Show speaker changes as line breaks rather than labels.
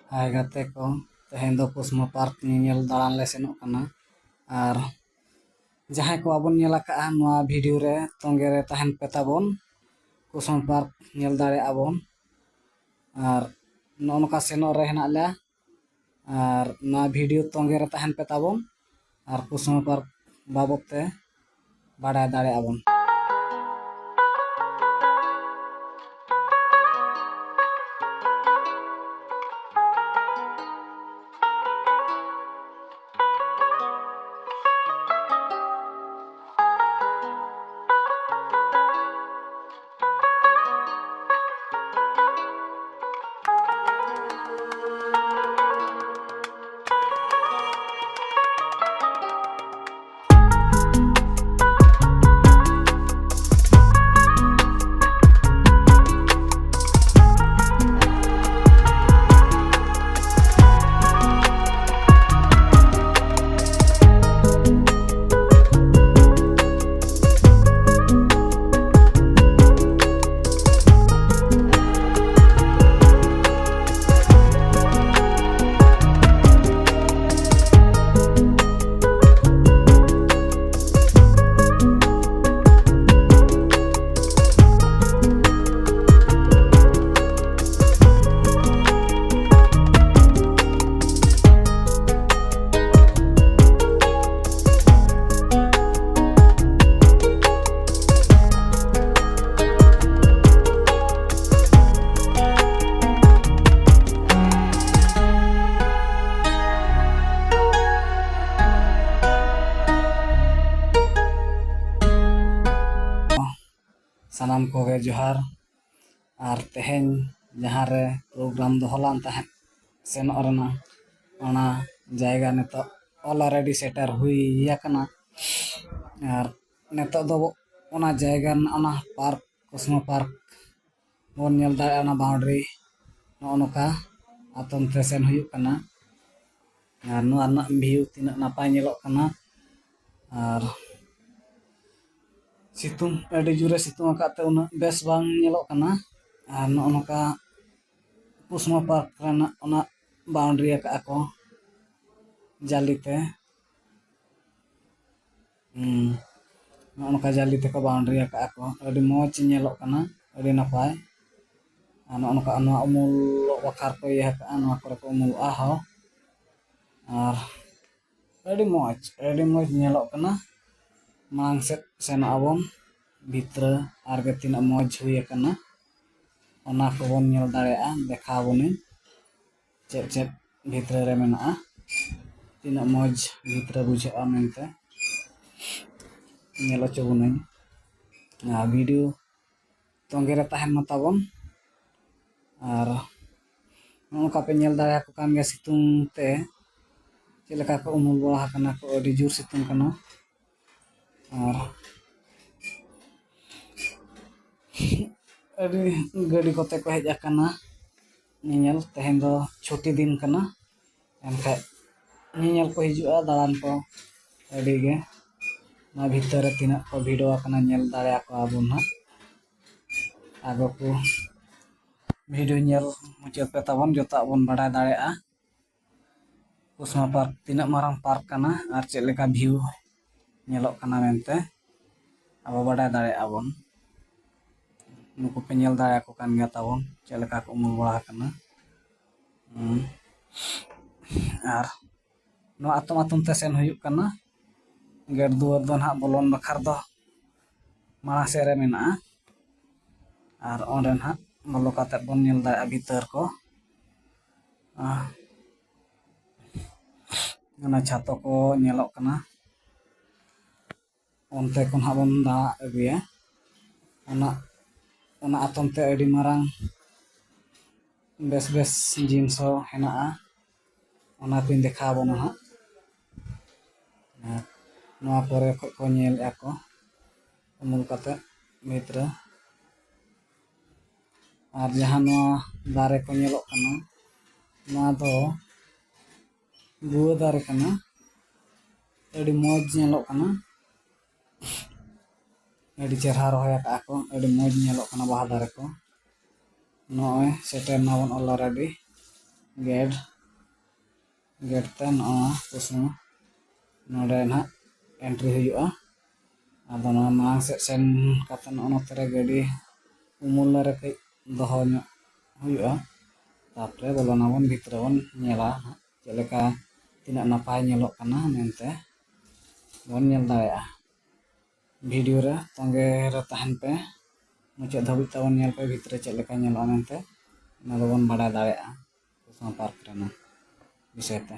Hai gate ko, tehen do Kusma Park nyel dalan le senok kana. Ar jahay ko abon nyela ka noa video re tongge re tahen pe tabon Kusma Park nyel dare abon. Ar noka senok re henak le ar noa video tongge re tahen pe tabon ar Kusma Park babot te badai dare abon. Sanam koge johar ar tehen jahan re program doholan tahen senok rena ona jayga nitok already setter hui yakana. Ar nitok do ona jayga ona park Kusma Park bon nyel dare ona boundary no noka atom te sen huyuk kana. Ar no anak view tinak napai nyelok kana. Ar situng adi jure situng akak te una bes bang nyelok kana. Ar no noka Kusma Park rena ona boundary akak ako jali te no noka jali te ko boundary akak ako adi moj nyelok kana adi napai. No noka anwa umul wakar ko ya ka anwa kore ko umul aho. Ar adi moj nyelok kana. Mang set sena abon bitra arge tinak moj hui kana. Ona ko bon nyel dare'a dekha bonin cep bitra re mena'a tinak moj bitra bujha'a mente nyel ocho bonin. Nah video tongge re tahen ma tabon ar nongka pe nyel dare ako kan ge situng te chele ka ko umul bawah kana ko adi jur situng kana. Ar adi gadi kote ko hej akana nyel tehen do chuti din kana enkaj nyel ko hiju'a dalan ko adi ge na bhitor re tinak ko video akana nyel dare ako abon ha ago ko video nyel muchat pe tabon jota abon badai dare'a Kusma Park tinak marang park kana ar chet leka view nyelok kana mente abo badai dare'a abon. Nuku pe nyel dare ako kan gea tabon chet leka ko umul bawah kana. Ar no atom te sen huyuk kana ger duar do nahak bolon bakhar do marang sed re mena'a. Ar onde nahak bolo kate bon nyel dare'a bhitor ko. Ona chato ko nyelok kana onte ko nahak bon da aguya ona atom te adi marang bes jinso hena'a ona kuing dekha bona ha. Noa pore ko nyel ako umul kate mitra ar jahan noa dare ko nyelok kana noa do gua dare kana adi moj nyelok kana. Adi cerha rohoy akak ako adi moj nyelok kana baha dare ko. Noe seter nabon already gate ᱛᱮ ᱱᱚᱜᱼᱚ ᱠᱩᱥᱢᱩ ᱱᱚᱰᱮ ᱱᱟᱦᱟᱜ entry ᱦᱩᱭᱩᱜᱼᱟ᱾ ᱟᱫᱚ ᱱᱚᱣᱟ ᱢᱟᱲᱟᱝ ᱥᱮᱫ ᱥᱮᱱ ᱠᱟᱛᱮ ᱱᱚᱜᱼᱚ ᱱᱚᱛᱮ ᱨᱮ ᱜᱟᱹᱰᱤ ᱩᱢᱩᱞ ᱨᱮ ᱠᱟᱹᱡ ᱫᱚᱦᱚ ᱧᱚᱜ ᱦᱩᱭᱩᱜᱼᱟ᱾ ᱛᱟᱯᱚᱨᱮ ᱵᱚᱞᱚᱱᱟᱵᱚᱱ, ᱵᱷᱤᱛᱨᱤ ᱵᱚᱱ ᱧᱮᱞᱟ ᱪᱮᱫ ᱞᱮᱠᱟ ᱛᱤᱱᱟᱹᱜ ᱱᱟᱯᱟᱭ ᱧᱮᱞᱚᱜ ᱠᱟᱱᱟ ᱢᱮᱱᱛᱮ ᱵᱚᱱ ᱧᱮᱞ ᱫᱟᱲᱮᱭᱟᱜᱼᱟ᱾ ᱵᱷᱤᱰᱤᱭᱳ ᱨᱮ ᱛᱚᱸᱜᱮ ᱨᱮ ᱛᱟᱦᱮᱱ ᱯᱮ, ᱢᱩᱪᱟᱹᱫ ᱫᱷᱟᱹᱵᱤᱡ ᱛᱟᱵᱚᱱ ᱧᱮᱞ ᱯᱮ ᱵᱷᱤᱛᱨᱤ ᱪᱮᱫ ᱞᱮᱠᱟ ᱧᱮᱞᱚᱜᱼᱟ ᱢᱮᱱᱛᱮ, ᱚᱱᱟ ᱫᱚᱵᱚᱱ ᱵᱟᱰᱟᱭ ᱫᱟᱲᱮᱭᱟᱜᱼᱟ ᱠᱩᱥᱢᱟ ᱯᱟᱨᱠ ᱨᱮᱱᱟᱜ ᱵᱤଷᱚᱭ ᱛᱮ᱾